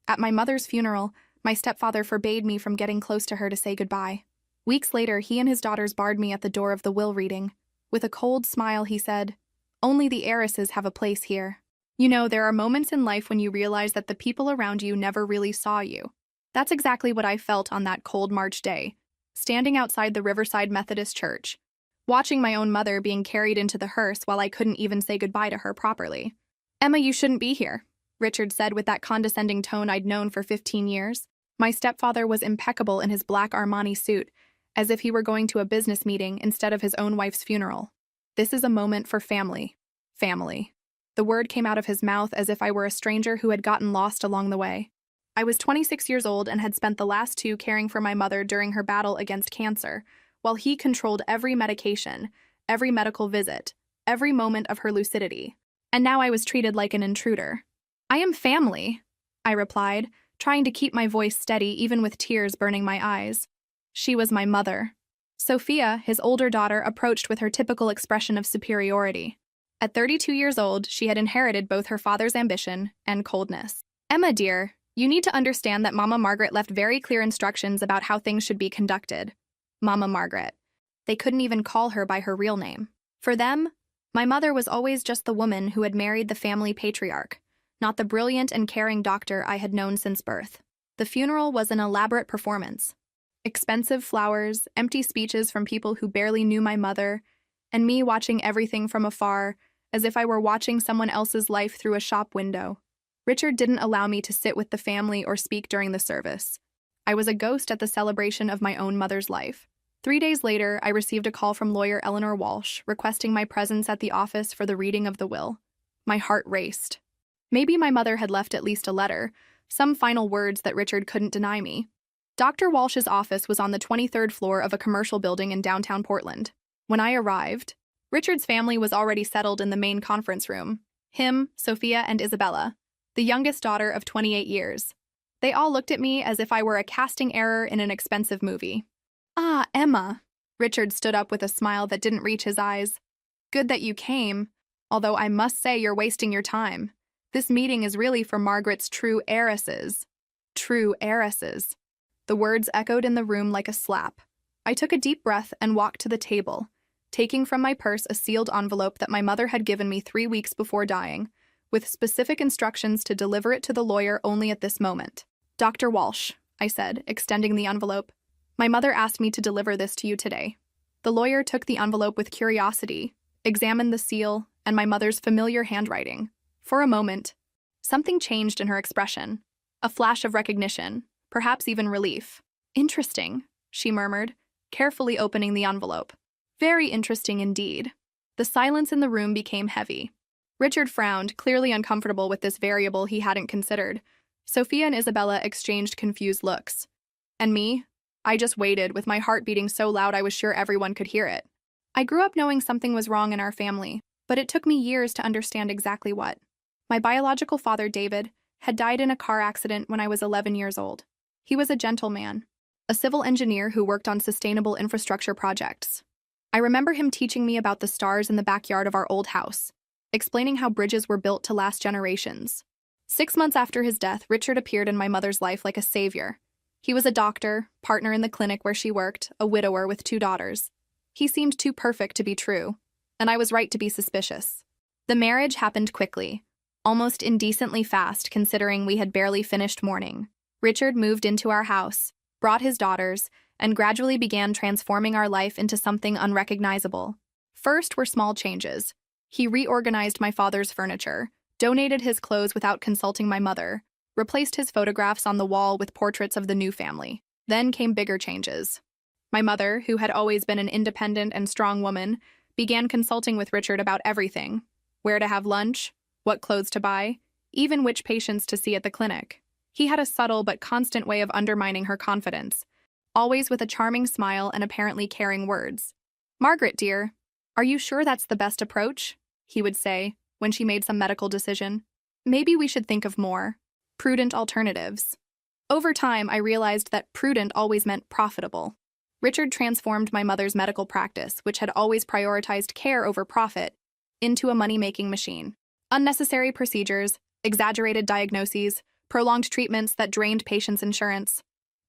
At my mother's funeral, my stepfather forbade me from getting close to her to say goodbye. Weeks later, he and his daughters barred me at the door of the will reading. With a cold smile, he said, "Only the heiresses have a place here." You know, there are moments in life when you realize that the people around you never really saw you. That's exactly what I felt on that cold March day, standing outside the Riverside Methodist Church, watching my own mother being carried into the hearse while I couldn't even say goodbye to her properly. "Emma, you shouldn't be here," Richard said with that condescending tone I'd known for 15 years. My stepfather was impeccable in his black Armani suit, as if he were going to a business meeting instead of his own wife's funeral. "This is a moment for family. Family." The word came out of his mouth as if I were a stranger who had gotten lost along the way. I was 26 years old and had spent the last 2 caring for my mother during her battle against cancer, while he controlled every medication, every medical visit, every moment of her lucidity. And now I was treated like an intruder. "I am family," I replied, trying to keep my voice steady even with tears burning my eyes. She was my mother. Sophia, his older daughter, approached with her typical expression of superiority. At 32 years old, she had inherited both her father's ambition and coldness. "Emma, dear, you need to understand that Mama Margaret left very clear instructions about how things should be conducted." Mama Margaret. They couldn't even call her by her real name. For them, my mother was always just the woman who had married the family patriarch, not the brilliant and caring doctor I had known since birth. The funeral was an elaborate performance. Expensive flowers, empty speeches from people who barely knew my mother, and me watching everything from afar, as if I were watching someone else's life through a shop window. Richard didn't allow me to sit with the family or speak during the service. I was a ghost at the celebration of my own mother's life. 3 days later, I received a call from lawyer Eleanor Walsh requesting my presence at the office for the reading of the will. My heart raced. Maybe my mother had left at least a letter, some final words that Richard couldn't deny me. Dr. Walsh's office was on the 23rd floor of a commercial building in downtown Portland. When I arrived, Richard's family was already settled in the main conference room. Him, Sophia, and Isabella, the youngest daughter of 28 years. They all looked at me as if I were a casting error in an expensive movie. "Ah, Emma." Richard stood up with a smile that didn't reach his eyes. "Good that you came, although I must say you're wasting your time. This meeting is really for Margaret's true heiresses." True heiresses. The words echoed in the room like a slap. I took a deep breath and walked to the table, taking from my purse a sealed envelope that my mother had given me 3 weeks before dying, with specific instructions to deliver it to the lawyer only at this moment. "Dr. Walsh," I said, extending the envelope, "my mother asked me to deliver this to you today." The lawyer took the envelope with curiosity, examined the seal, and my mother's familiar handwriting. For a moment, something changed in her expression. A flash of recognition, perhaps even relief. "Interesting," she murmured, carefully opening the envelope. "Very interesting indeed." The silence in the room became heavy. Richard frowned, clearly uncomfortable with this variable he hadn't considered. Sophia and Isabella exchanged confused looks. And me? I just waited, with my heart beating so loud I was sure everyone could hear it. I grew up knowing something was wrong in our family, but it took me years to understand exactly what. My biological father, David, had died in a car accident when I was 11 years old. He was a gentleman, a civil engineer who worked on sustainable infrastructure projects. I remember him teaching me about the stars in the backyard of our old house, explaining how bridges were built to last generations. 6 months after his death, Richard appeared in my mother's life like a savior. He was a doctor, partner in the clinic where she worked, a widower with 2 daughters. He seemed too perfect to be true, and I was right to be suspicious. The marriage happened quickly, almost indecently fast considering we had barely finished mourning. Richard moved into our house, brought his daughters, and gradually began transforming our life into something unrecognizable. First were small changes. He reorganized my father's furniture, donated his clothes without consulting my mother, replaced his photographs on the wall with portraits of the new family. Then came bigger changes. My mother, who had always been an independent and strong woman, began consulting with Richard about everything: where to have lunch, what clothes to buy, even which patients to see at the clinic. He had a subtle but constant way of undermining her confidence, always with a charming smile and apparently caring words. "Margaret, dear, are you sure that's the best approach?" he would say, when she made some medical decision. "Maybe we should think of more prudent alternatives." Over time, I realized that prudent always meant profitable. Richard transformed my mother's medical practice, which had always prioritized care over profit, into a money-making machine. Unnecessary procedures, exaggerated diagnoses, prolonged treatments that drained patients' insurance.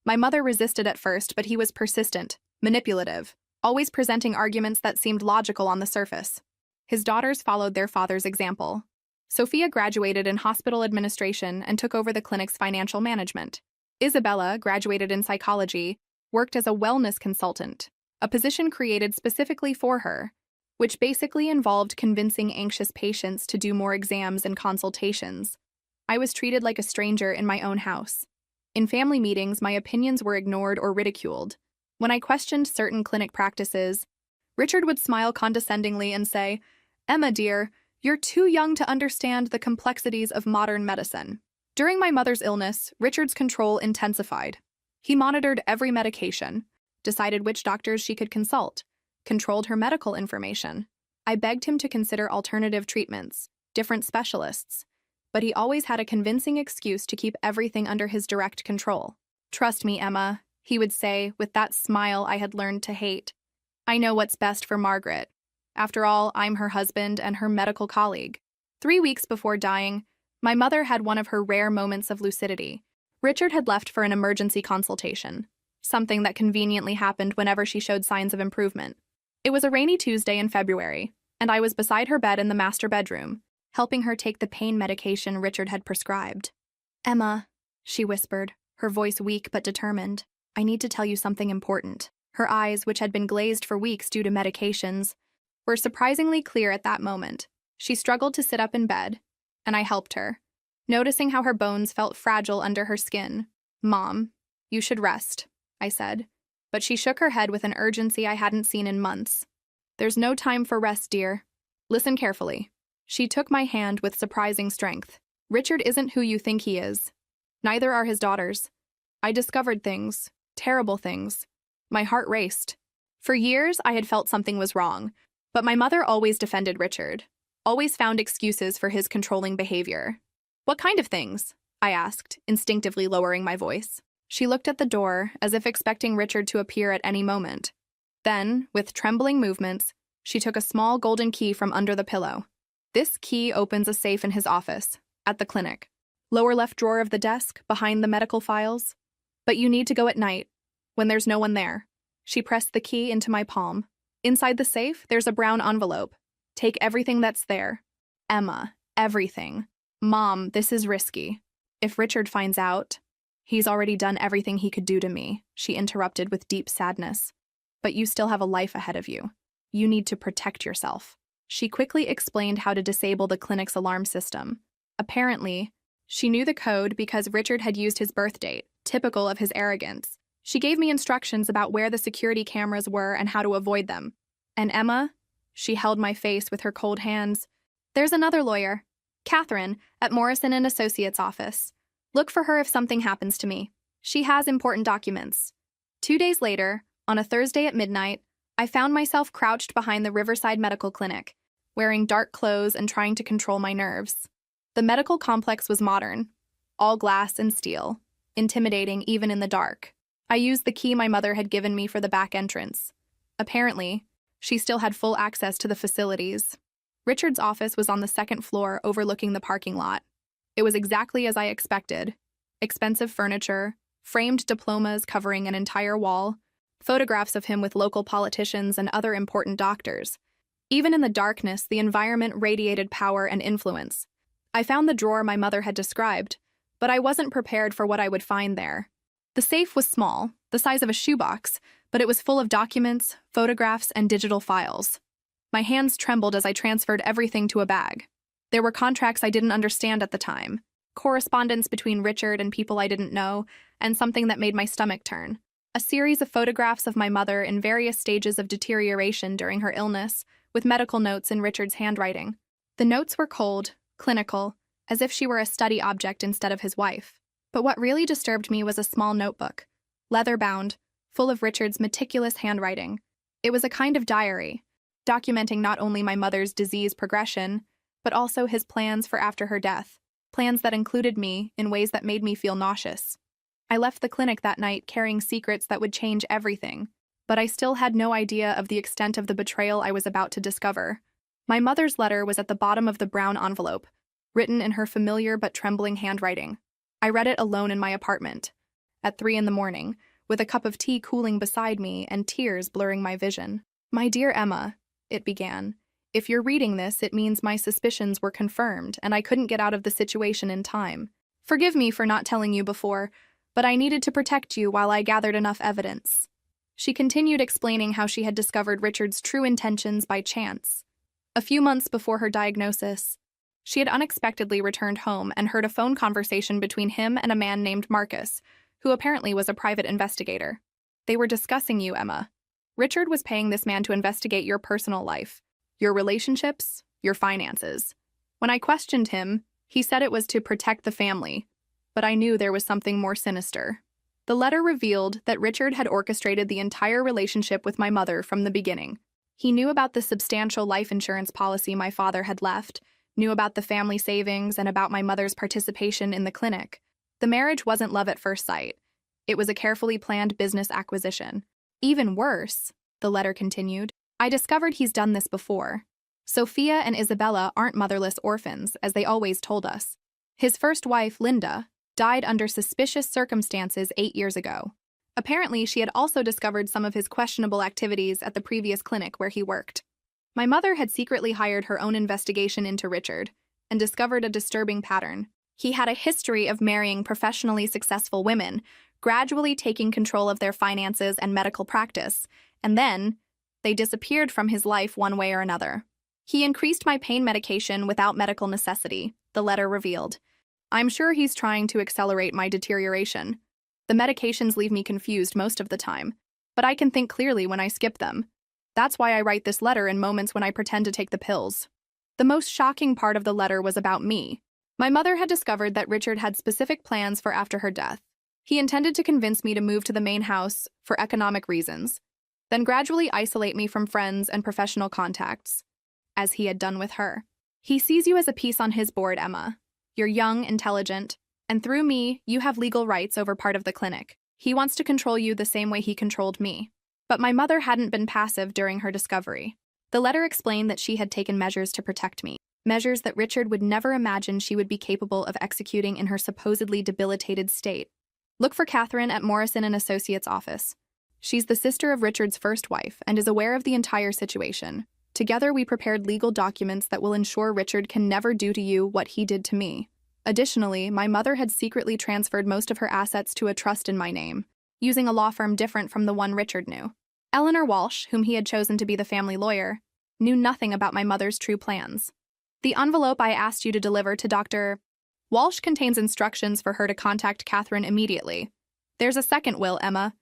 My mother resisted at first, but he was persistent, manipulative, always presenting arguments that seemed logical on the surface. His daughters followed their father's example. Sophia graduated in hospital administration and took over the clinic's financial management. Isabella graduated in psychology, worked as a wellness consultant, a position created specifically for her, which basically involved convincing anxious patients to do more exams and consultations. I was treated like a stranger in my own house. In family meetings, my opinions were ignored or ridiculed. When I questioned certain clinic practices, Richard would smile condescendingly and say, "Emma, dear, you're too young to understand the complexities of modern medicine." During my mother's illness, Richard's control intensified. He monitored every medication, decided which doctors she could consult, controlled her medical information. I begged him to consider alternative treatments, different specialists, but he always had a convincing excuse to keep everything under his direct control. "Trust me, Emma," he would say with that smile I had learned to hate. "I know what's best for Margaret. After all, I'm her husband and her medical colleague." 3 weeks before dying, my mother had one of her rare moments of lucidity. Richard had left for an emergency consultation, something that conveniently happened whenever she showed signs of improvement. It was a rainy Tuesday in February, and I was beside her bed in the master bedroom, helping her take the pain medication Richard had prescribed. "Emma," she whispered, her voice weak but determined, "I need to tell you something important." Her eyes, which had been glazed for weeks due to medications, were surprisingly clear at that moment. She struggled to sit up in bed, and I helped her, noticing how her bones felt fragile under her skin. "Mom, you should rest," I said, but she shook her head with an urgency I hadn't seen in months. "There's no time for rest, dear. Listen carefully." She took my hand with surprising strength. "Richard isn't who you think he is. Neither are his daughters. I discovered things, terrible things." My heart raced. For years, I had felt something was wrong, but my mother always defended Richard, always found excuses for his controlling behavior. "What kind of things?" I asked, instinctively lowering my voice. She looked at the door, as if expecting Richard to appear at any moment. Then, with trembling movements, she took a small golden key from under the pillow. "This key opens a safe in his office, at the clinic. Lower left drawer of the desk, behind the medical files. But you need to go at night, when there's no one there." She pressed the key into my palm. "Inside the safe, there's a brown envelope. Take everything that's there. Emma, everything. Mom, this is risky. If Richard finds out..." "He's already done everything he could do to me," she interrupted with deep sadness. "But you still have a life ahead of you. You need to protect yourself." She quickly explained how to disable the clinic's alarm system. Apparently, she knew the code because Richard had used his birth date, typical of his arrogance. She gave me instructions about where the security cameras were and how to avoid them. "And Emma," she held my face with her cold hands, "there's another lawyer, Catherine, at Morrison and Associates' office. Look for her if something happens to me. She has important documents." 2 days later, on a Thursday at midnight, I found myself crouched behind the Riverside Medical Clinic, wearing dark clothes and trying to control my nerves. The medical complex was modern, all glass and steel, intimidating even in the dark. I used the key my mother had given me for the back entrance. Apparently, she still had full access to the facilities. Richard's office was on the second floor overlooking the parking lot. It was exactly as I expected. Expensive furniture, framed diplomas covering an entire wall, photographs of him with local politicians and other important doctors. Even in the darkness, the environment radiated power and influence. I found the drawer my mother had described, but I wasn't prepared for what I would find there. The safe was small, the size of a shoebox, but it was full of documents, photographs, and digital files. My hands trembled as I transferred everything to a bag. There were contracts I didn't understand at the time, correspondence between Richard and people I didn't know, and something that made my stomach turn. A series of photographs of my mother in various stages of deterioration during her illness, with medical notes in Richard's handwriting. The notes were cold, clinical, as if she were a study object instead of his wife. But what really disturbed me was a small notebook, leather-bound, full of Richard's meticulous handwriting. It was a kind of diary, documenting not only my mother's disease progression, but also his plans for after her death, plans that included me in ways that made me feel nauseous. I left the clinic that night carrying secrets that would change everything, but I still had no idea of the extent of the betrayal I was about to discover. My mother's letter was at the bottom of the brown envelope, written in her familiar but trembling handwriting. I read it alone in my apartment, at 3 in the morning, with a cup of tea cooling beside me and tears blurring my vision. "My dear Emma," it began, "if you're reading this, it means my suspicions were confirmed and I couldn't get out of the situation in time. Forgive me for not telling you before, but I needed to protect you while I gathered enough evidence." She continued explaining how she had discovered Richard's true intentions by chance. A few months before her diagnosis, she had unexpectedly returned home and heard a phone conversation between him and a man named Marcus, who apparently was a private investigator. "They were discussing you, Emma. Richard was paying this man to investigate your personal life, your relationships, your finances. When I questioned him, he said it was to protect the family, but I knew there was something more sinister." The letter revealed that Richard had orchestrated the entire relationship with my mother from the beginning. He knew about the substantial life insurance policy my father had left, knew about the family savings, and about my mother's participation in the clinic. The marriage wasn't love at first sight. It was a carefully planned business acquisition. "Even worse," the letter continued, "I discovered he's done this before. Sophia and Isabella aren't motherless orphans, as they always told us. His first wife, Linda, died under suspicious circumstances 8 years ago. Apparently, she had also discovered some of his questionable activities at the previous clinic where he worked. My mother had secretly hired her own investigation into Richard and discovered a disturbing pattern. He had a history of marrying professionally successful women, gradually taking control of their finances and medical practice, and then they disappeared from his life one way or another. He increased my pain medication without medical necessity," the letter revealed. "I'm sure he's trying to accelerate my deterioration. The medications leave me confused most of the time, but I can think clearly when I skip them. That's why I write this letter in moments when I pretend to take the pills." The most shocking part of the letter was about me. My mother had discovered that Richard had specific plans for after her death. He intended to convince me to move to the main house for economic reasons, then gradually isolate me from friends and professional contacts, as he had done with her. "He sees you as a piece on his board, Emma. You're young, intelligent, and through me, you have legal rights over part of the clinic. He wants to control you the same way he controlled me." But my mother hadn't been passive during her discovery. The letter explained that she had taken measures to protect me, measures that Richard would never imagine she would be capable of executing in her supposedly debilitated state. "Look for Catherine at Morrison & Associates' office. She's the sister of Richard's first wife and is aware of the entire situation. Together, we prepared legal documents that will ensure Richard can never do to you what he did to me. Additionally, my mother had secretly transferred most of her assets to a trust in my name, using a law firm different from the one Richard knew. Eleanor Walsh, whom he had chosen to be the family lawyer, knew nothing about my mother's true plans. The envelope I asked you to deliver to Dr. Walsh contains instructions for her to contact Catherine immediately. There's a second will, Emma,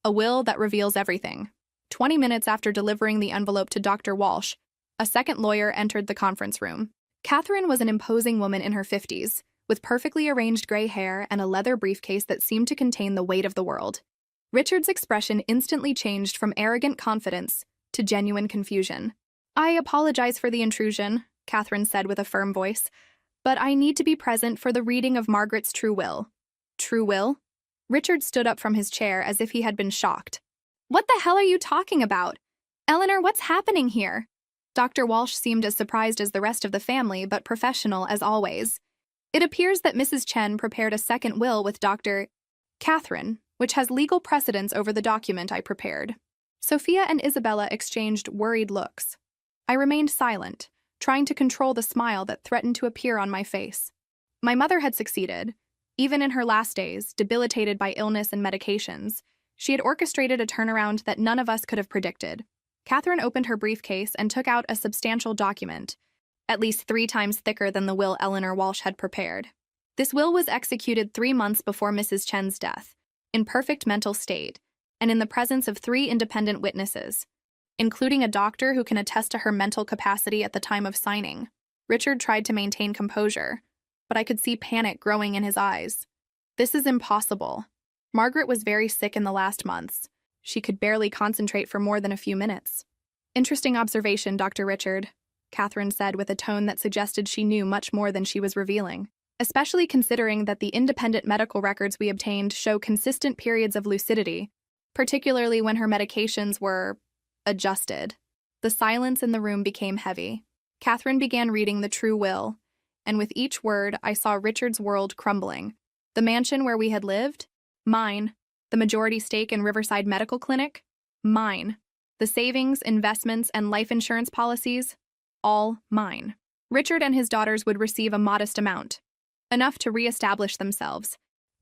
a will that reveals everything." 20 minutes after delivering the envelope to Dr. Walsh, a second lawyer entered the conference room. Catherine was an imposing woman in her 50s, with perfectly arranged gray hair and a leather briefcase that seemed to contain the weight of the world. Richard's expression instantly changed from arrogant confidence to genuine confusion. "I apologize for the intrusion," Catherine said with a firm voice, "but I need to be present for the reading of Margaret's true will." "True will?" Richard stood up from his chair as if he had been shocked. "What the hell are you talking about? Eleanor, what's happening here?" Dr. Walsh seemed as surprised as the rest of the family, but professional as always. "It appears that Mrs. Chen prepared a second will with Dr. Catherine, which has legal precedence over the document I prepared." Sophia and Isabella exchanged worried looks. I remained silent, trying to control the smile that threatened to appear on my face. My mother had succeeded. Even in her last days, debilitated by illness and medications, she had orchestrated a turnaround that none of us could have predicted. Catherine opened her briefcase and took out a substantial document, at least 3 times thicker than the will Eleanor Walsh had prepared. This will was executed 3 months before Mrs. Chen's death, in perfect mental state, and in the presence of 3 independent witnesses, including a doctor who can attest to her mental capacity at the time of signing. Richard tried to maintain composure, but I could see panic growing in his eyes. "This is impossible. Margaret was very sick in the last months. She could barely concentrate for more than a few minutes." "Interesting observation, Dr. Richard," Catherine said with a tone that suggested she knew much more than she was revealing, especially considering that the independent medical records we obtained show consistent periods of lucidity, particularly when her medications were adjusted. The silence in the room became heavy. Catherine began reading the true will, and with each word I saw Richard's world crumbling. The mansion where we had lived? Mine. The majority stake in Riverside Medical Clinic? Mine. The savings, investments, and life insurance policies? All mine. Richard and his daughters would receive a modest amount, enough to reestablish themselves,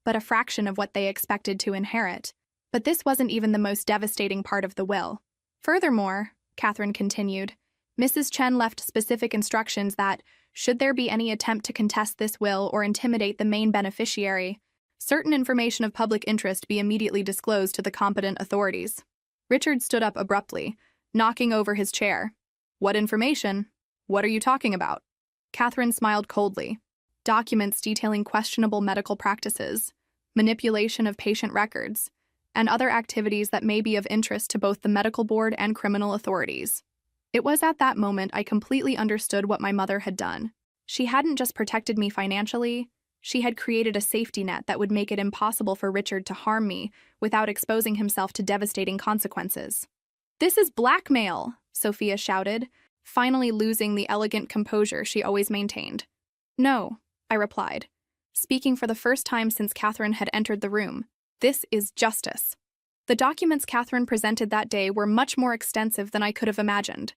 but a fraction of what they expected to inherit. But this wasn't even the most devastating part of the will. Furthermore, Catherine continued, Mrs. Chen left specific instructions that, should there be any attempt to contest this will or intimidate the main beneficiary, certain information of public interest be immediately disclosed to the competent authorities. Richard stood up abruptly, knocking over his chair. What information? What are you talking about? Catherine smiled coldly. Documents detailing questionable medical practices, manipulation of patient records, and other activities that may be of interest to both the medical board and criminal authorities. It was at that moment I completely understood what my mother had done. She hadn't just protected me financially, she had created a safety net that would make it impossible for Richard to harm me without exposing himself to devastating consequences. This is blackmail, Sophia shouted, finally losing the elegant composure she always maintained. No, I replied, speaking for the first time since Catherine had entered the room. This is justice. The documents Catherine presented that day were much more extensive than I could have imagined.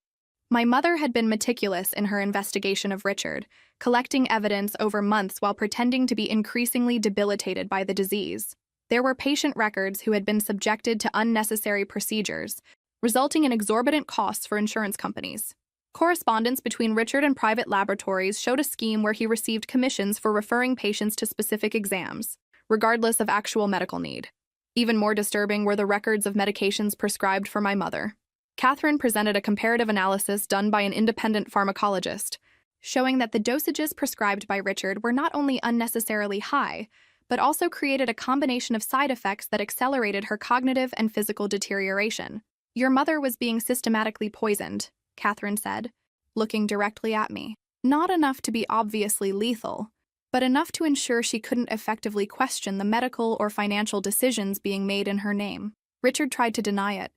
My mother had been meticulous in her investigation of Richard, collecting evidence over months while pretending to be increasingly debilitated by the disease. There were patient records who had been subjected to unnecessary procedures, resulting in exorbitant costs for insurance companies. Correspondence between Richard and private laboratories showed a scheme where he received commissions for referring patients to specific exams, regardless of actual medical need. Even more disturbing were the records of medications prescribed for my mother. Catherine presented a comparative analysis done by an independent pharmacologist, showing that the dosages prescribed by Richard were not only unnecessarily high, but also created a combination of side effects that accelerated her cognitive and physical deterioration. Your mother was being systematically poisoned, Catherine said, looking directly at me. Not enough to be obviously lethal, but enough to ensure she couldn't effectively question the medical or financial decisions being made in her name. Richard tried to deny it,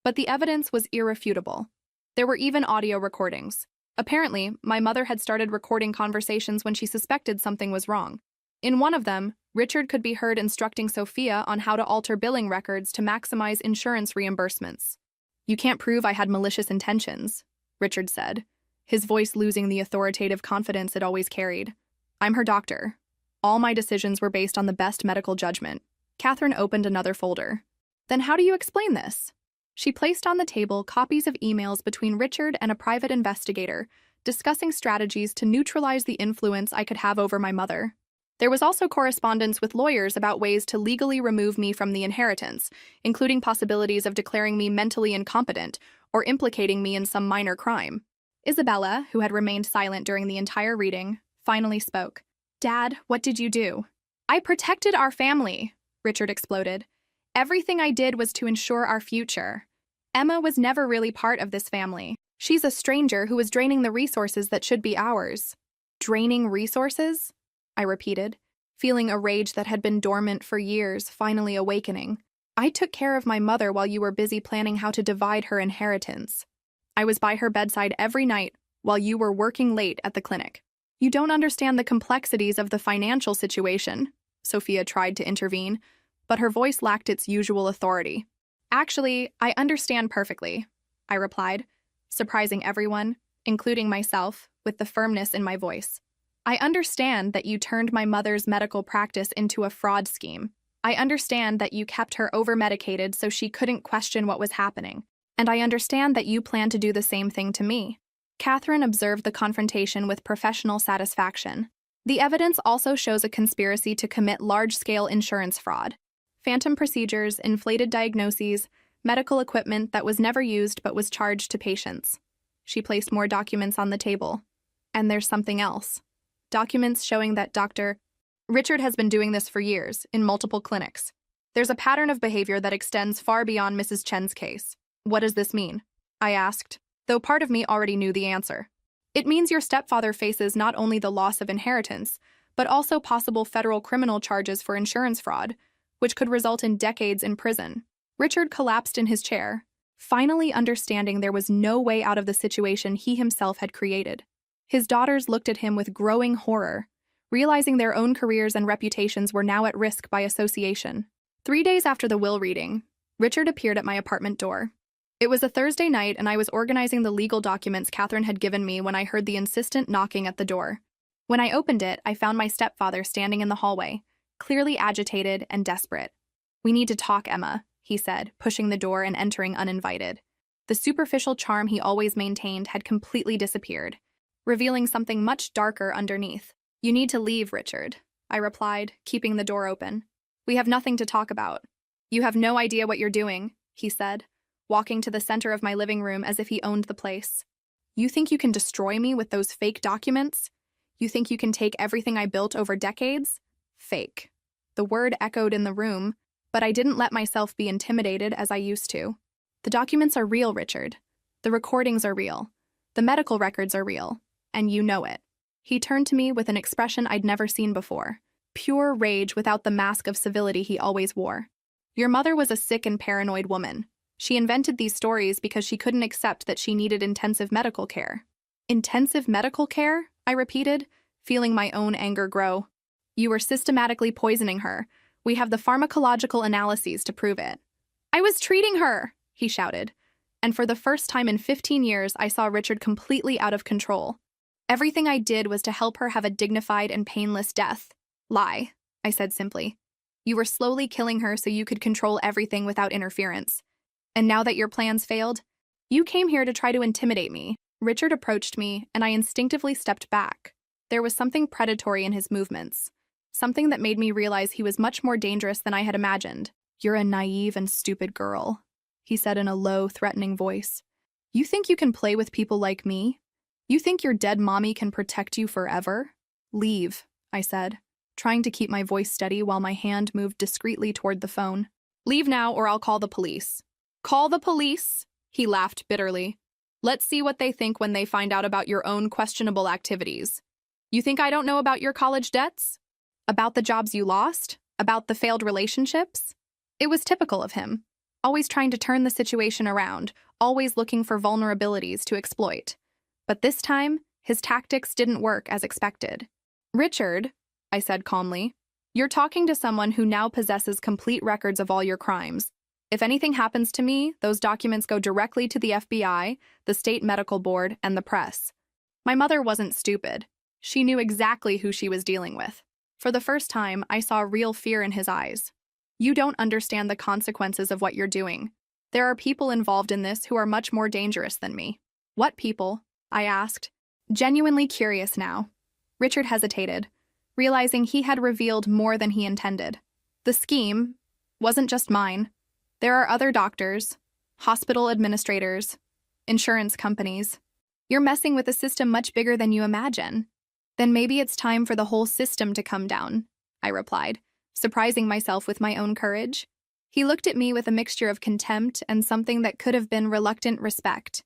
but the evidence was irrefutable. There were even audio recordings. Apparently, my mother had started recording conversations when she suspected something was wrong. In one of them, Richard could be heard instructing Sophia on how to alter billing records to maximize insurance reimbursements. You can't prove I had malicious intentions, Richard said, his voice losing the authoritative confidence it always carried. I'm her doctor. All my decisions were based on the best medical judgment. Catherine opened another folder. Then how do you explain this? She placed on the table copies of emails between Richard and a private investigator, discussing strategies to neutralize the influence I could have over my mother. There was also correspondence with lawyers about ways to legally remove me from the inheritance, including possibilities of declaring me mentally incompetent or implicating me in some minor crime. Isabella, who had remained silent during the entire reading, finally spoke. Dad, what did you do? I protected our family, Richard exploded. Everything I did was to ensure our future. Emma was never really part of this family. She's a stranger who was draining the resources that should be ours. Draining resources? I repeated, feeling a rage that had been dormant for years finally awakening. I took care of my mother while you were busy planning how to divide her inheritance. I was by her bedside every night while you were working late at the clinic. You don't understand the complexities of the financial situation, Sophia tried to intervene, but her voice lacked its usual authority. Actually, I understand perfectly, I replied, surprising everyone, including myself, with the firmness in my voice. I understand that you turned my mother's medical practice into a fraud scheme. I understand that you kept her over-medicated so she couldn't question what was happening. And I understand that you plan to do the same thing to me. Catherine observed the confrontation with professional satisfaction. The evidence also shows a conspiracy to commit large-scale insurance fraud. Phantom procedures, inflated diagnoses, medical equipment that was never used but was charged to patients. She placed more documents on the table. And there's something else. Documents showing that Dr. Richard has been doing this for years, in multiple clinics. There's a pattern of behavior that extends far beyond Mrs. Chen's case. What does this mean? I asked, though part of me already knew the answer. It means your stepfather faces not only the loss of inheritance, but also possible federal criminal charges for insurance fraud, which could result in decades in prison. Richard collapsed in his chair, finally understanding there was no way out of the situation he himself had created. His daughters looked at him with growing horror, realizing their own careers and reputations were now at risk by association. 3 days after the will reading, Richard appeared at my apartment door. It was a Thursday night, and I was organizing the legal documents Catherine had given me when I heard the insistent knocking at the door. When I opened it, I found my stepfather standing in the hallway, clearly agitated and desperate. "We need to talk, Emma," he said, pushing the door and entering uninvited. The superficial charm he always maintained had completely disappeared, revealing something much darker underneath. "You need to leave, Richard," I replied, keeping the door open. "We have nothing to talk about." "You have no idea what you're doing," he said, walking to the center of my living room as if he owned the place. "You think you can destroy me with those fake documents? You think you can take everything I built over decades? Fake." The word echoed in the room, but I didn't let myself be intimidated as I used to. "The documents are real, Richard. The recordings are real. The medical records are real. And you know it." He turned to me with an expression I'd never seen before. Pure rage without the mask of civility he always wore. "Your mother was a sick and paranoid woman. She invented these stories because she couldn't accept that she needed intensive medical care." "Intensive medical care?" I repeated, feeling my own anger grow. "You were systematically poisoning her. We have the pharmacological analyses to prove it." "I was treating her!" he shouted. And for the first time in 15 years, I saw Richard completely out of control. "Everything I did was to help her have a dignified and painless death." "Lie," I said simply. "You were slowly killing her so you could control everything without interference. And now that your plans failed, you came here to try to intimidate me." Richard approached me, and I instinctively stepped back. There was something predatory in his movements, something that made me realize he was much more dangerous than I had imagined. "You're a naive and stupid girl," he said in a low, threatening voice. "You think you can play with people like me? You think your dead mommy can protect you forever? Leave," I said, trying to keep my voice steady while my hand moved discreetly toward the phone. "Leave now or I'll call the police." "Call the police?" He laughed bitterly. "Let's see what they think when they find out about your own questionable activities. You think I don't know about your college debts? About the jobs you lost? About the failed relationships?" It was typical of him, always trying to turn the situation around, always looking for vulnerabilities to exploit. But this time, his tactics didn't work as expected. "Richard," I said calmly, "you're talking to someone who now possesses complete records of all your crimes. If anything happens to me, those documents go directly to the FBI, the state medical board, and the press." My mother wasn't stupid. She knew exactly who she was dealing with. For the first time, I saw real fear in his eyes. "You don't understand the consequences of what you're doing. There are people involved in this who are much more dangerous than me." "What people?" I asked, genuinely curious now. Richard hesitated, realizing he had revealed more than he intended. "The scheme wasn't just mine. There are other doctors, hospital administrators, insurance companies. You're messing with a system much bigger than you imagine." "Then maybe it's time for the whole system to come down," I replied, surprising myself with my own courage. He looked at me with a mixture of contempt and something that could have been reluctant respect.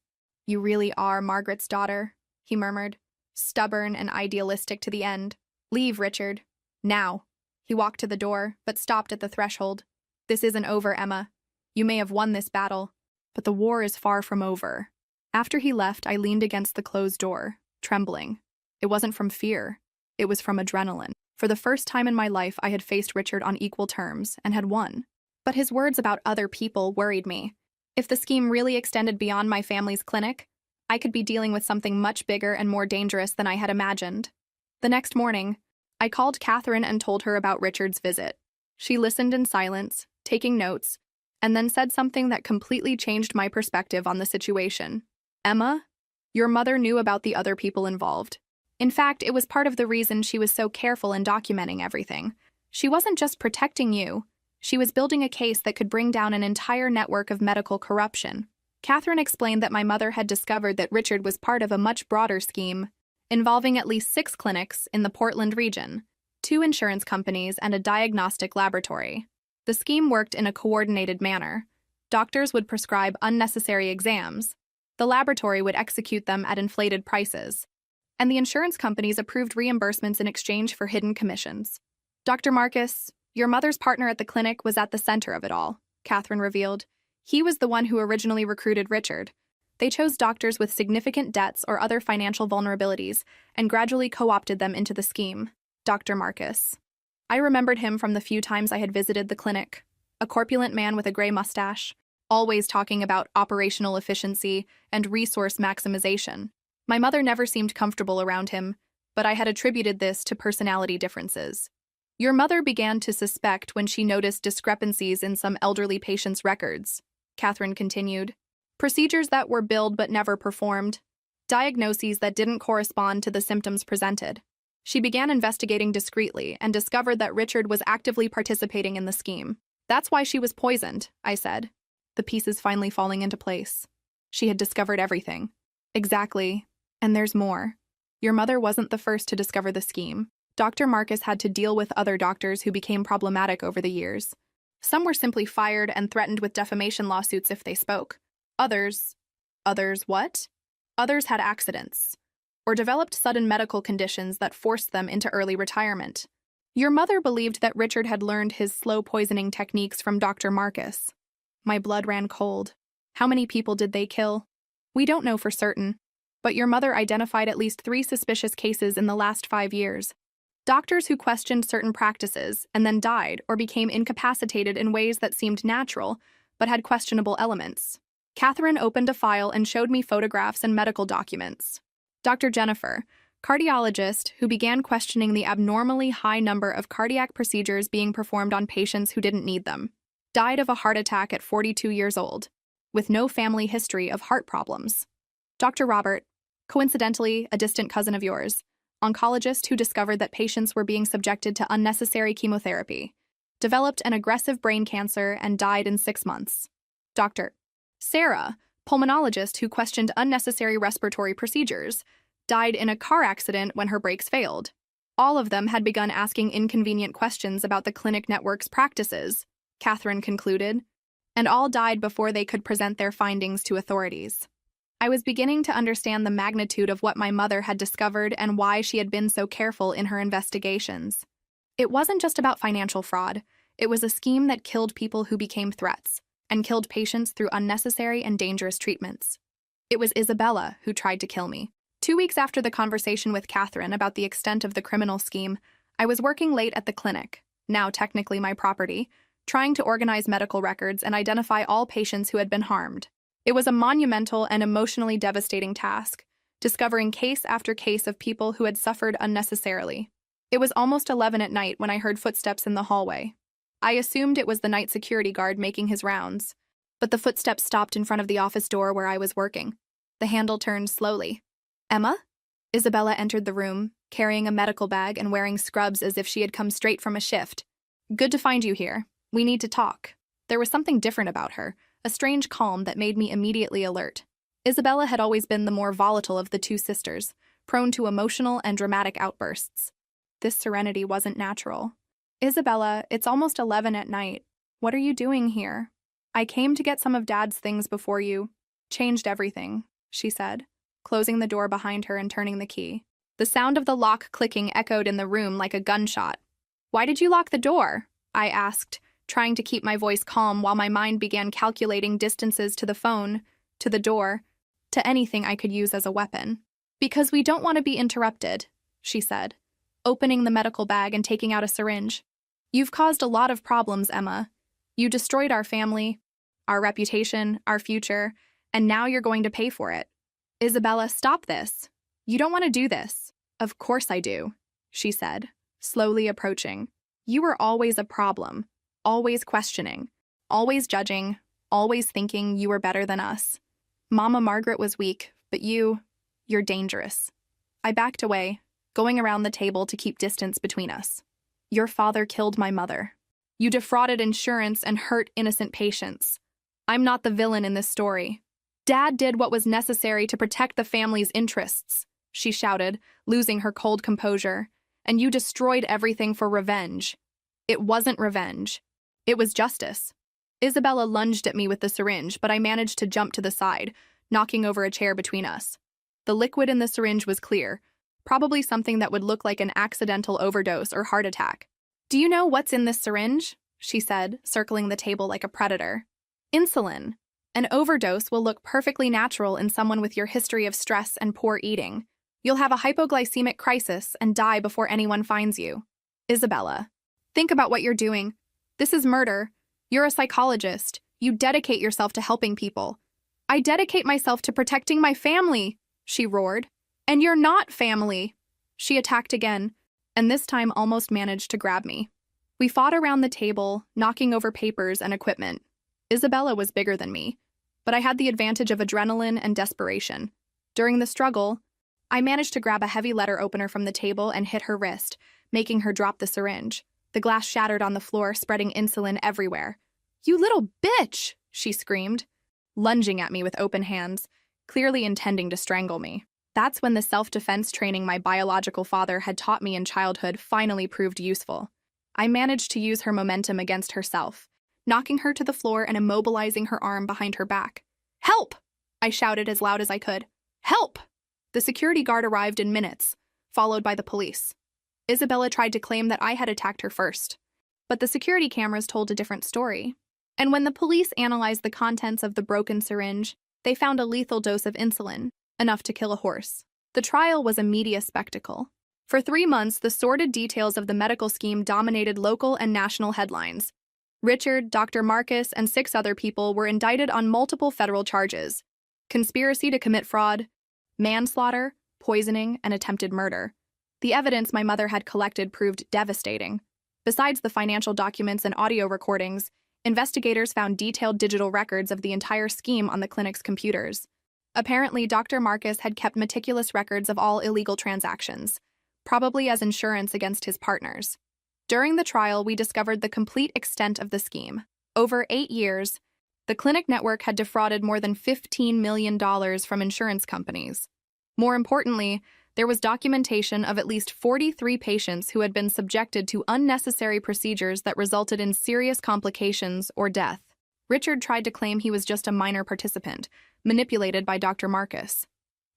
"You really are Margaret's daughter," he murmured, stubborn and idealistic to the end. "Leave, Richard. Now." He walked to the door, but stopped at the threshold. "This isn't over, Emma. You may have won this battle, but the war is far from over." After he left, I leaned against the closed door, trembling. It wasn't from fear. It was from adrenaline. For the first time in my life, I had faced Richard on equal terms and had won. But his words about other people worried me. If the scheme really extended beyond my family's clinic, I could be dealing with something much bigger and more dangerous than I had imagined. The next morning, I called Catherine and told her about Richard's visit. She listened in silence, taking notes, and then said something that completely changed my perspective on the situation. "Emma, your mother knew about the other people involved. In fact, it was part of the reason she was so careful in documenting everything. She wasn't just protecting you. She was building a case that could bring down an entire network of medical corruption." Catherine explained that my mother had discovered that Richard was part of a much broader scheme, involving at least 6 clinics in the Portland region, 2 insurance companies, and a diagnostic laboratory. The scheme worked in a coordinated manner. Doctors would prescribe unnecessary exams. The laboratory would execute them at inflated prices. And the insurance companies approved reimbursements in exchange for hidden commissions. "Dr. Marcus, your mother's partner at the clinic, was at the center of it all," Catherine revealed. "He was the one who originally recruited Richard. They chose doctors with significant debts or other financial vulnerabilities and gradually co-opted them into the scheme. Dr. Marcus. I remembered him from the few times I had visited the clinic. A corpulent man with a gray mustache, always talking about operational efficiency and resource maximization. My mother never seemed comfortable around him, but I had attributed this to personality differences. Your mother began to suspect when she noticed discrepancies in some elderly patients' records, Catherine continued. Procedures that were billed but never performed. Diagnoses that didn't correspond to the symptoms presented. She began investigating discreetly and discovered that Richard was actively participating in the scheme. That's why she was poisoned, I said, the pieces finally falling into place. She had discovered everything. Exactly. And there's more. Your mother wasn't the first to discover the scheme. Dr. Marcus had to deal with other doctors who became problematic over the years. Some were simply fired and threatened with defamation lawsuits if they spoke. Others what? Others had accidents, or developed sudden medical conditions that forced them into early retirement. Your mother believed that Richard had learned his slow poisoning techniques from Dr. Marcus. My blood ran cold. How many people did they kill? We don't know for certain, but your mother identified at least 3 suspicious cases in the last 5 years. Doctors who questioned certain practices and then died or became incapacitated in ways that seemed natural but had questionable elements. Catherine opened a file and showed me photographs and medical documents. Dr. Jennifer, cardiologist who began questioning the abnormally high number of cardiac procedures being performed on patients who didn't need them, died of a heart attack at 42 years old, with no family history of heart problems. Dr. Robert, coincidentally a distant cousin of yours, oncologist who discovered that patients were being subjected to unnecessary chemotherapy, developed an aggressive brain cancer and died in 6 months. Dr. Sarah, pulmonologist who questioned unnecessary respiratory procedures, died in a car accident when her brakes failed. All of them had begun asking inconvenient questions about the clinic network's practices, Catherine concluded, and all died before they could present their findings to authorities. I was beginning to understand the magnitude of what my mother had discovered and why she had been so careful in her investigations. It wasn't just about financial fraud. It was a scheme that killed people who became threats, and killed patients through unnecessary and dangerous treatments. It was Isabella who tried to kill me. 2 weeks after the conversation with Catherine about the extent of the criminal scheme, I was working late at the clinic, now technically my property, trying to organize medical records and identify all patients who had been harmed. It was a monumental and emotionally devastating task, discovering case after case of people who had suffered unnecessarily. It was almost 11 at night when I heard footsteps in the hallway. I assumed it was the night security guard making his rounds, but the footsteps stopped in front of the office door where I was working. The handle turned slowly. Emma? Isabella entered the room, carrying a medical bag and wearing scrubs as if she had come straight from a shift. Good to find you here. We need to talk. There was something different about her, a strange calm that made me immediately alert. Isabella had always been the more volatile of the 2 sisters, prone to emotional and dramatic outbursts. This serenity wasn't natural. Isabella, it's almost 11 at night. What are you doing here? I came to get some of Dad's things before you changed everything, she said, closing the door behind her and turning the key. The sound of the lock clicking echoed in the room like a gunshot. Why did you lock the door? I asked, trying to keep my voice calm while my mind began calculating distances to the phone, to the door, to anything I could use as a weapon. Because we don't want to be interrupted, she said, opening the medical bag and taking out a syringe. You've caused a lot of problems, Emma. You destroyed our family, our reputation, our future, and now you're going to pay for it. Isabella, stop this. You don't want to do this. Of course I do, she said, slowly approaching. You were always a problem, always questioning, always judging, always thinking you were better than us. Mama Margaret was weak, but you're dangerous. I backed away, going around the table to keep distance between us. Your father killed my mother. You defrauded insurance and hurt innocent patients. I'm not the villain in this story. Dad did what was necessary to protect the family's interests, she shouted, losing her cold composure. And you destroyed everything for revenge. It wasn't revenge. It was justice. Isabella lunged at me with the syringe, but I managed to jump to the side, knocking over a chair between us. The liquid in the syringe was clear, probably something that would look like an accidental overdose or heart attack. Do you know what's in this syringe? She said, circling the table like a predator. Insulin. An overdose will look perfectly natural in someone with your history of stress and poor eating. You'll have a hypoglycemic crisis and die before anyone finds you. Isabella. Think about what you're doing. This is murder. You're a psychologist. You dedicate yourself to helping people. I dedicate myself to protecting my family, she roared. And you're not family. She attacked again, and this time almost managed to grab me. We fought around the table, knocking over papers and equipment. Isabella was bigger than me, but I had the advantage of adrenaline and desperation. During the struggle, I managed to grab a heavy letter opener from the table and hit her wrist, making her drop the syringe. The glass shattered on the floor, spreading insulin everywhere. "You little bitch!" she screamed, lunging at me with open hands, clearly intending to strangle me. That's when the self-defense training my biological father had taught me in childhood finally proved useful. I managed to use her momentum against herself, knocking her to the floor and immobilizing her arm behind her back. "Help!" I shouted as loud as I could. "Help!" The security guard arrived in minutes, followed by the police. Isabella tried to claim that I had attacked her first, but the security cameras told a different story. And when the police analyzed the contents of the broken syringe, they found a lethal dose of insulin, enough to kill a horse. The trial was a media spectacle. For 3 months, the sordid details of the medical scheme dominated local and national headlines. Richard, Dr. Marcus, and 6 other people were indicted on multiple federal charges: conspiracy to commit fraud, manslaughter, poisoning, and attempted murder. The evidence my mother had collected proved devastating. Besides the financial documents and audio recordings, investigators found detailed digital records of the entire scheme on the clinic's computers. Apparently, Dr. Marcus had kept meticulous records of all illegal transactions, probably as insurance against his partners. During the trial, we discovered the complete extent of the scheme. Over 8 years, the clinic network had defrauded more than $15 million from insurance companies. More importantly, there was documentation of at least 43 patients who had been subjected to unnecessary procedures that resulted in serious complications or death. Richard tried to claim he was just a minor participant, manipulated by Dr. Marcus.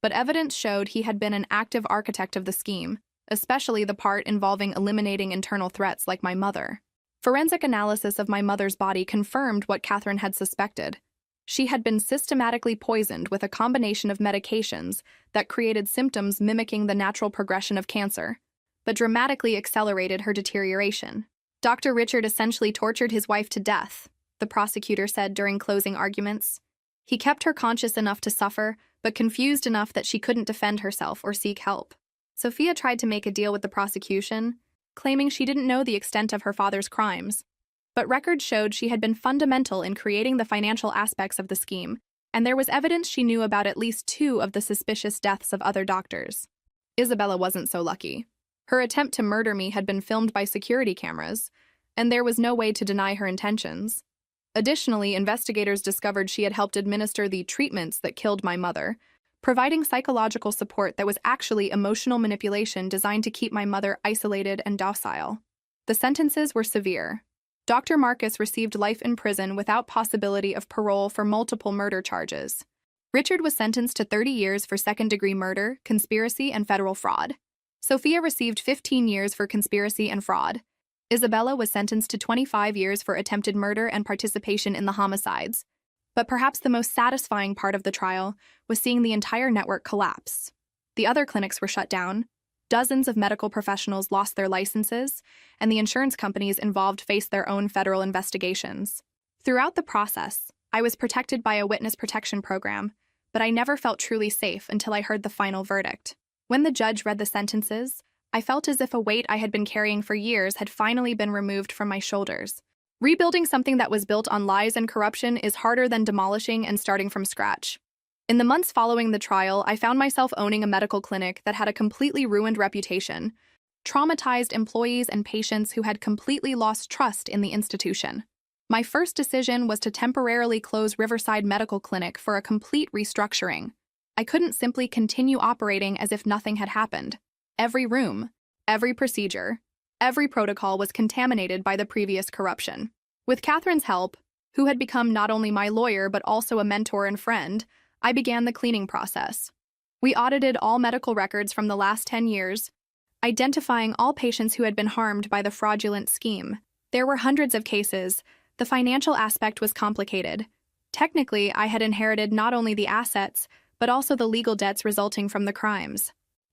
But evidence showed he had been an active architect of the scheme, especially the part involving eliminating internal threats like my mother. Forensic analysis of my mother's body confirmed what Catherine had suspected. She had been systematically poisoned with a combination of medications that created symptoms mimicking the natural progression of cancer, but dramatically accelerated her deterioration. Dr. Richard essentially tortured his wife to death, the prosecutor said during closing arguments. He kept her conscious enough to suffer, but confused enough that she couldn't defend herself or seek help. Sophia tried to make a deal with the prosecution, claiming she didn't know the extent of her father's crimes. But records showed she had been fundamental in creating the financial aspects of the scheme, and there was evidence she knew about at least 2 of the suspicious deaths of other doctors. Isabella wasn't so lucky. Her attempt to murder me had been filmed by security cameras, and there was no way to deny her intentions. Additionally, investigators discovered she had helped administer the treatments that killed my mother, providing psychological support that was actually emotional manipulation designed to keep my mother isolated and docile. The sentences were severe. Dr. Marcus received life in prison without possibility of parole for multiple murder charges. Richard was sentenced to 30 years for second-degree murder, conspiracy, and federal fraud. Sophia received 15 years for conspiracy and fraud. Isabella was sentenced to 25 years for attempted murder and participation in the homicides. But perhaps the most satisfying part of the trial was seeing the entire network collapse. The other clinics were shut down, dozens of medical professionals lost their licenses, and the insurance companies involved faced their own federal investigations. Throughout the process, I was protected by a witness protection program, but I never felt truly safe until I heard the final verdict. When the judge read the sentences, I felt as if a weight I had been carrying for years had finally been removed from my shoulders. Rebuilding something that was built on lies and corruption is harder than demolishing and starting from scratch. In the months following the trial, I found myself owning a medical clinic that had a completely ruined reputation, traumatized employees and patients who had completely lost trust in the institution. My first decision was to temporarily close Riverside Medical Clinic for a complete restructuring. I couldn't simply continue operating as if nothing had happened. Every room, every procedure, every protocol was contaminated by the previous corruption. With Catherine's help, who had become not only my lawyer but also a mentor and friend, I began the cleaning process. We audited all medical records from the last 10 years, identifying all patients who had been harmed by the fraudulent scheme. There were hundreds of cases. The financial aspect was complicated. Technically, I had inherited not only the assets, but also the legal debts resulting from the crimes.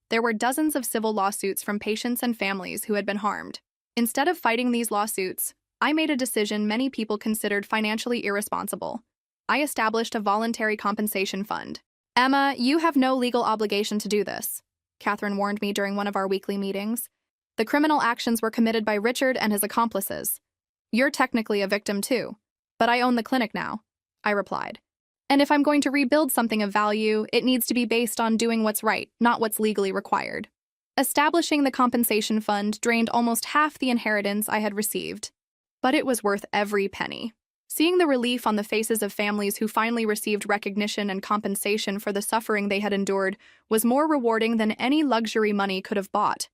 There were dozens of civil lawsuits from patients and families who had been harmed. Instead of fighting these lawsuits, I made a decision many people considered financially irresponsible. I established a voluntary compensation fund. Emma, you have no legal obligation to do this, Catherine warned me during one of our weekly meetings. The criminal actions were committed by Richard and his accomplices. You're technically a victim too, but I own the clinic now, I replied. And if I'm going to rebuild something of value, it needs to be based on doing what's right, not what's legally required. Establishing the compensation fund drained almost half the inheritance I had received. But it was worth every penny. Seeing the relief on the faces of families who finally received recognition and compensation for the suffering they had endured was more rewarding than any luxury money could have bought.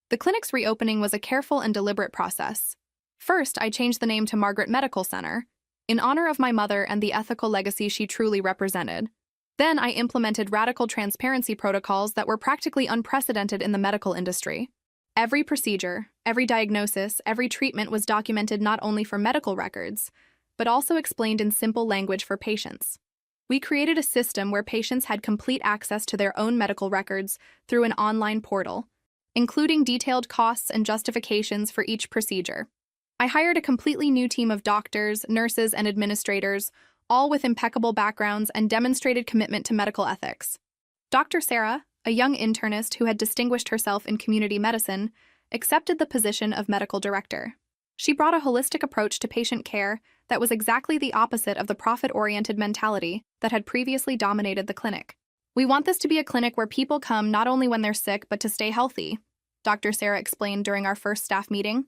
The clinic's reopening was a careful and deliberate process. First, I changed the name to Margaret Medical Center, in honor of my mother and the ethical legacy she truly represented. Then I implemented radical transparency protocols that were practically unprecedented in the medical industry. Every procedure, every diagnosis, every treatment was documented not only for medical records, but also explained in simple language for patients. We created a system where patients had complete access to their own medical records through an online portal, including detailed costs and justifications for each procedure. I hired a completely new team of doctors, nurses, and administrators, all with impeccable backgrounds and demonstrated commitment to medical ethics. Dr. Sarah, a young internist who had distinguished herself in community medicine, accepted the position of medical director. She brought a holistic approach to patient care that was exactly the opposite of the profit-oriented mentality that had previously dominated the clinic. We want this to be a clinic where people come not only when they're sick but to stay healthy, Dr. Sarah explained during our first staff meeting.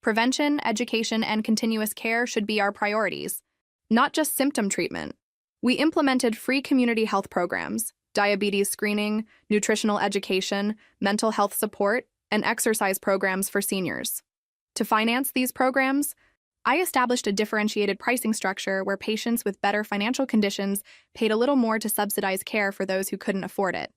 Prevention, education, and continuous care should be our priorities, not just symptom treatment. We implemented free community health programs, diabetes screening, nutritional education, mental health support, and exercise programs for seniors. To finance these programs, I established a differentiated pricing structure where patients with better financial conditions paid a little more to subsidize care for those who couldn't afford it.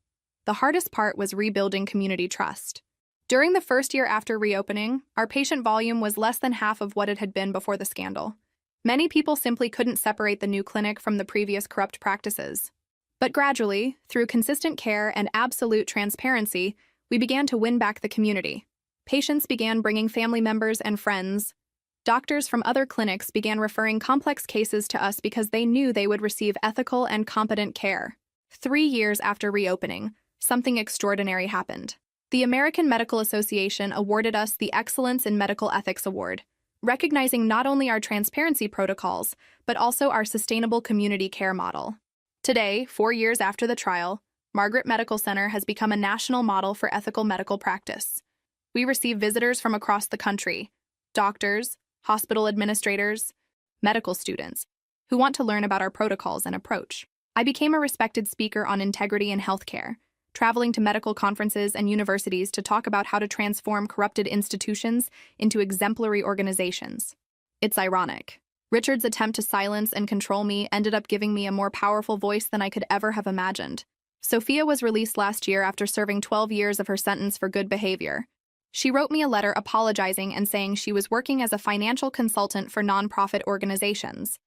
The hardest part was rebuilding community trust. During the first year after reopening, our patient volume was less than half of what it had been before the scandal. Many people simply couldn't separate the new clinic from the previous corrupt practices. But gradually, through consistent care and absolute transparency, we began to win back the community. Patients began bringing family members and friends. Doctors from other clinics began referring complex cases to us because they knew they would receive ethical and competent care. 3 years after reopening, something extraordinary happened. The American Medical Association awarded us the Excellence in Medical Ethics Award, recognizing not only our transparency protocols, but also our sustainable community care model. Today, 4 years after the trial, Margaret Medical Center has become a national model for ethical medical practice. We receive visitors from across the country, doctors, hospital administrators, medical students, who want to learn about our protocols and approach. I became a respected speaker on integrity in healthcare, traveling to medical conferences and universities to talk about how to transform corrupted institutions into exemplary organizations. It's ironic. Richard's attempt to silence and control me ended up giving me a more powerful voice than I could ever have imagined. Sophia was released last year after serving 12 years of her sentence for good behavior. She wrote me a letter apologizing and saying she was working as a financial consultant for nonprofit organizations.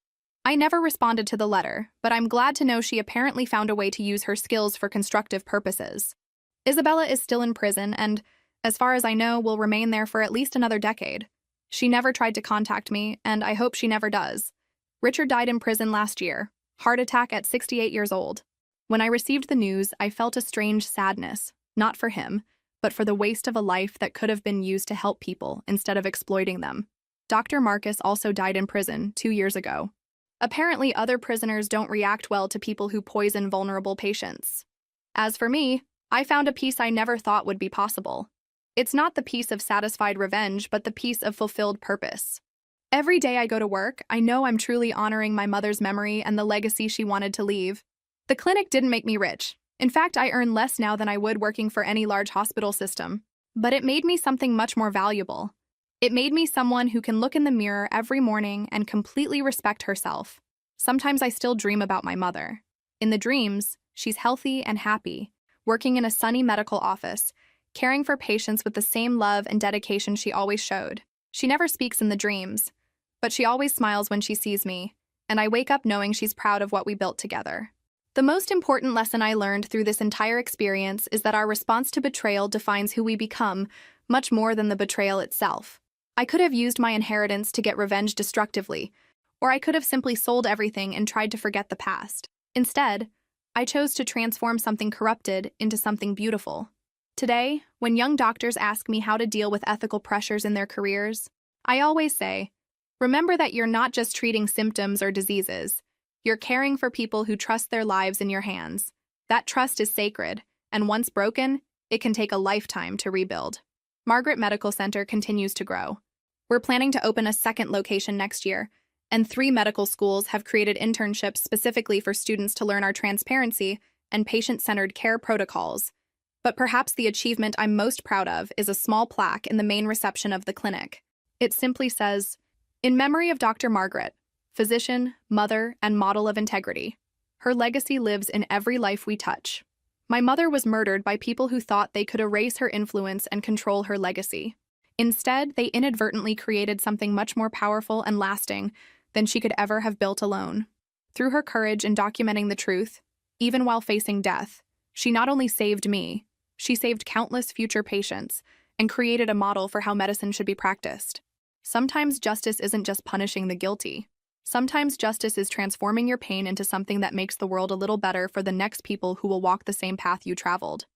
I never responded to the letter, but I'm glad to know she apparently found a way to use her skills for constructive purposes. Isabella is still in prison and, as far as I know, will remain there for at least another decade. She never tried to contact me, and I hope she never does. Richard died in prison last year, heart attack at 68 years old. When I received the news, I felt a strange sadness, not for him, but for the waste of a life that could have been used to help people instead of exploiting them. Dr. Marcus also died in prison 2 years ago. Apparently, other prisoners don't react well to people who poison vulnerable patients. As for me, I found a peace I never thought would be possible. It's not the peace of satisfied revenge, but the peace of fulfilled purpose. Every day I go to work, I know I'm truly honoring my mother's memory and the legacy she wanted to leave. The clinic didn't make me rich. In fact, I earn less now than I would working for any large hospital system. But it made me something much more valuable. It made me someone who can look in the mirror every morning and completely respect herself. Sometimes I still dream about my mother. In the dreams, she's healthy and happy, working in a sunny medical office, caring for patients with the same love and dedication she always showed. She never speaks in the dreams, but she always smiles when she sees me, and I wake up knowing she's proud of what we built together. The most important lesson I learned through this entire experience is that our response to betrayal defines who we become, much more than the betrayal itself. I could have used my inheritance to get revenge destructively, or I could have simply sold everything and tried to forget the past. Instead, I chose to transform something corrupted into something beautiful. Today, when young doctors ask me how to deal with ethical pressures in their careers, I always say, remember that you're not just treating symptoms or diseases. You're caring for people who trust their lives in your hands. That trust is sacred, and once broken, it can take a lifetime to rebuild. Margaret Medical Center continues to grow. We're planning to open a second location next year, and 3 medical schools have created internships specifically for students to learn our transparency and patient-centered care protocols. But perhaps the achievement I'm most proud of is a small plaque in the main reception of the clinic. It simply says, "In memory of Dr. Margaret, physician, mother, and model of integrity. Her legacy lives in every life we touch." My mother was murdered by people who thought they could erase her influence and control her legacy. Instead, they inadvertently created something much more powerful and lasting than she could ever have built alone. Through her courage in documenting the truth, even while facing death, she not only saved me, she saved countless future patients and created a model for how medicine should be practiced. Sometimes justice isn't just punishing the guilty. Sometimes justice is transforming your pain into something that makes the world a little better for the next people who will walk the same path you traveled.